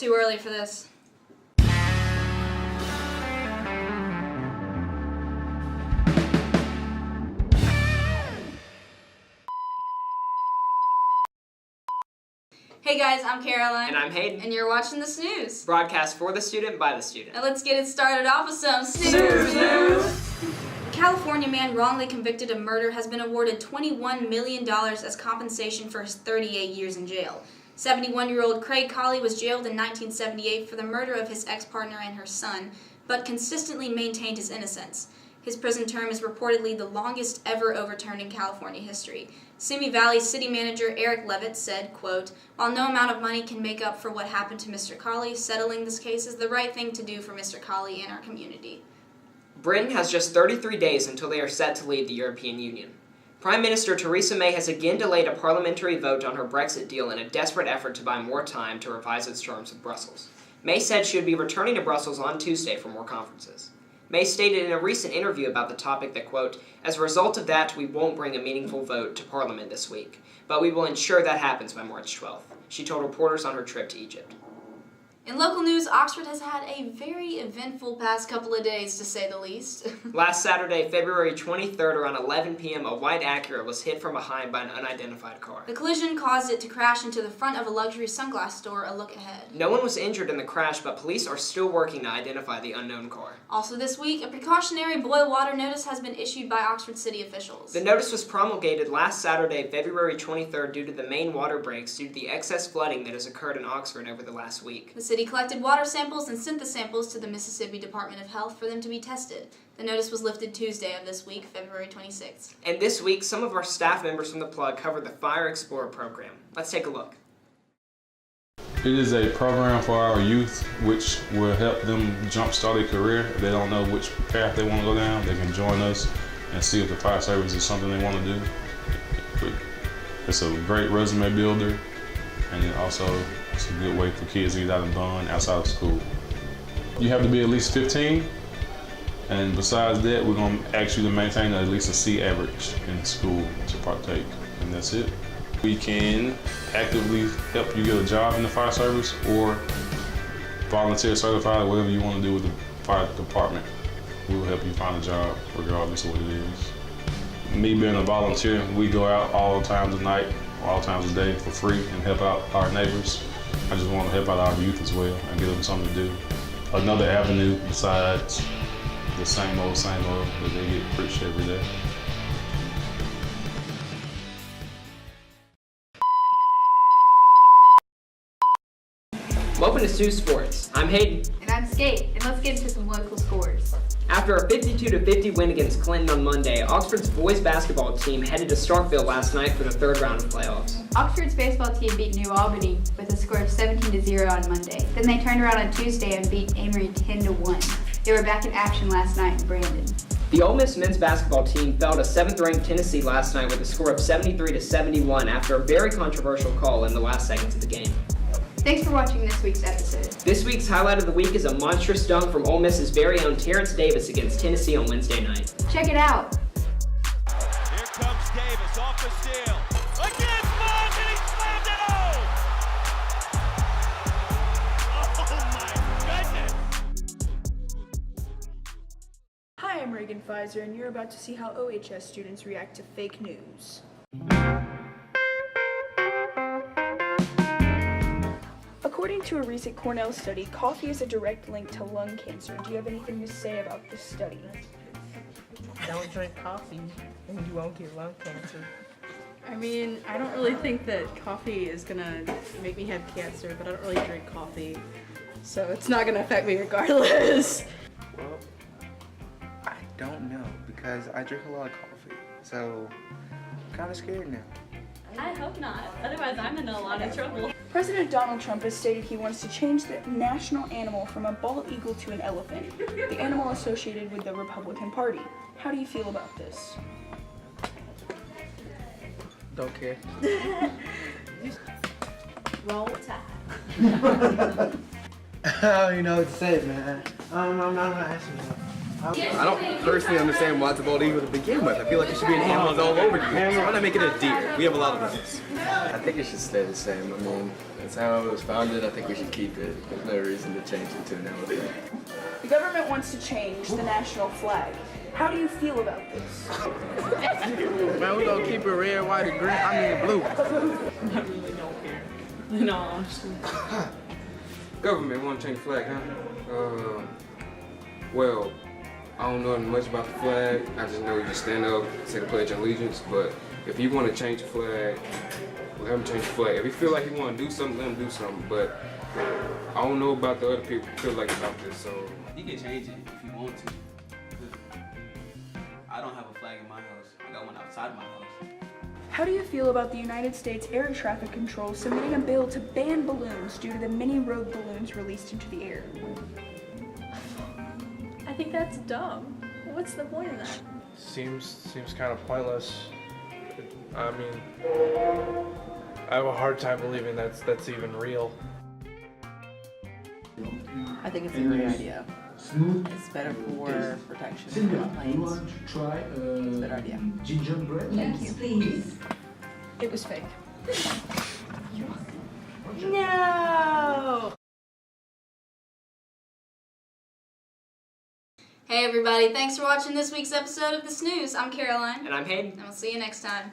too early for this. Hey guys, I'm Caroline. And I'm Hayden. And you're watching the Snooze. Broadcast for the student, by the student. Now let's get it started off with some Snooze. A California man wrongly convicted of murder has been awarded $21 million as compensation for his 38 years in jail. 71-year-old Craig Colley was jailed in 1978 for the murder of his ex-partner and her son, but consistently maintained his innocence. His prison term is reportedly the longest ever overturned in California history. Simi Valley City Manager Eric Levitt said, quote, "While no amount of money can make up for what happened to Mr. Colley, settling this case is the right thing to do for Mr. Colley and our community." Britain has just 33 days until they are set to leave the European Union. Prime Minister Theresa May has again delayed a parliamentary vote on her Brexit deal in a desperate effort to buy more time to revise its terms with Brussels. May said she would be returning to Brussels on Tuesday for more conferences. May stated in a recent interview about the topic that, quote, "As a result of that, we won't bring a meaningful vote to Parliament this week, but we will ensure that happens by March 12th, she told reporters on her trip to Egypt. In local news, Oxford has had a very eventful past couple of days, to say the least. Last Saturday, February 23rd, around 11 p.m., a white Acura was hit from behind by an unidentified car. The collision caused it to crash into the front of a luxury sunglass store a look ahead. No one was injured in the crash, but police are still working to identify the unknown car. Also this week, a precautionary boil water notice has been issued by Oxford City officials. The notice was promulgated last Saturday, February 23rd, due to the main water breaks due to the excess flooding that has occurred in Oxford over the last week. The city collected water samples and sent the samples to the Mississippi Department of Health for them to be tested. The notice was lifted Tuesday of this week, February 26th. And this week, some of our staff members from the Plug covered the Fire Explorer program. Let's take a look. It is a program for our youth which will help them jumpstart their career. If they don't know which path they want to go down, they can join us and see if the fire service is something they want to do. It's a great resume builder, and it also it's a good way for kids to get out and bond outside of school. You have to be at least 15, and besides that, we're going to ask you to maintain at least a C average in school to partake, and that's it. We can actively help you get a job in the fire service or volunteer certified, whatever you want to do with the fire department. We will help you find a job regardless of what it is. Me being a volunteer, we go out all times of night, all times of day for free and help out our neighbors. I just want to help out our youth as well and give them something to do. Another avenue besides the same old that they get preached every day. Welcome to Snooze Sports. I'm Hayden. And I'm Skate, and let's get into some local scores. After a 52-50 win against Clinton on Monday, Oxford's boys basketball team headed to Starkville last night for the third round of playoffs. Oxford's baseball team beat New Albany with a score of 17-0 on Monday. Then they turned around on Tuesday and beat Amory 10-1. They were back in action last night in Brandon. The Ole Miss men's basketball team fell to 7th-ranked Tennessee last night with a score of 73-71 after a very controversial call in the last seconds of the game. Thanks for watching this week's episode. This week's highlight of the week is a monstrous dunk from Ole Miss's very own Terrence Davis against Tennessee on Wednesday night. Check it out. Here comes Davis off the steal. Again, Mons, and he slammed it home! Oh my goodness! Hi, I'm Reagan Pfizer, and you're about to see how OHS students react to fake news. According to a recent Cornell study, coffee is a direct link to lung cancer. Do you have anything to say about this study? Don't drink coffee and you won't get lung cancer. I mean, I don't really think that coffee is gonna make me have cancer, but I don't really drink coffee, so it's not gonna affect me regardless. Well, I don't know because I drink a lot of coffee, so I'm kind of scared now. I hope not, otherwise I'm in a lot of trouble. President Donald Trump has stated he wants to change the national animal from a bald eagle to an elephant, the animal associated with the Republican Party. How do you feel about this? Don't care. Roll Tide. I don't even know what to say, man. I'm not asking you. I don't personally understand why it's a bald eagle to begin with. I feel like it should be an animals all over the place. Why not make it a deer? We have a lot of those. I think it should stay the same. I mean, that's how it was founded. I think we should keep it. There's no reason to change it to an elephant. The government wants to change the national flag. How do you feel about this? Man, we're gonna keep it red, white, and green. I mean blue. I really don't care. No, honestly. Government want to change the flag, huh? Well, I don't know much about the flag. I just know you just stand up, say the Pledge of Allegiance. But if you want to change the flag, let him change the flag. If you feel like you want to do something, let him do something. But I don't know about the other people who feel like about this, so. You can change it if you want to. I don't have a flag in my house. I got one outside my house. How do you feel about the United States Air Traffic Control submitting a bill to ban balloons due to the mini rogue balloons released into the air? I think that's dumb. What's the point of that? Seems kind of pointless. I mean, I have a hard time believing that's even real. I think it's a great idea. It's better for protection from planes. It's a better idea. Gingerbread? Thank you. Please. It was fake. No! Hey everybody, thanks for watching this week's episode of The Snooze. I'm Caroline. And I'm Hayden. And we'll see you next time.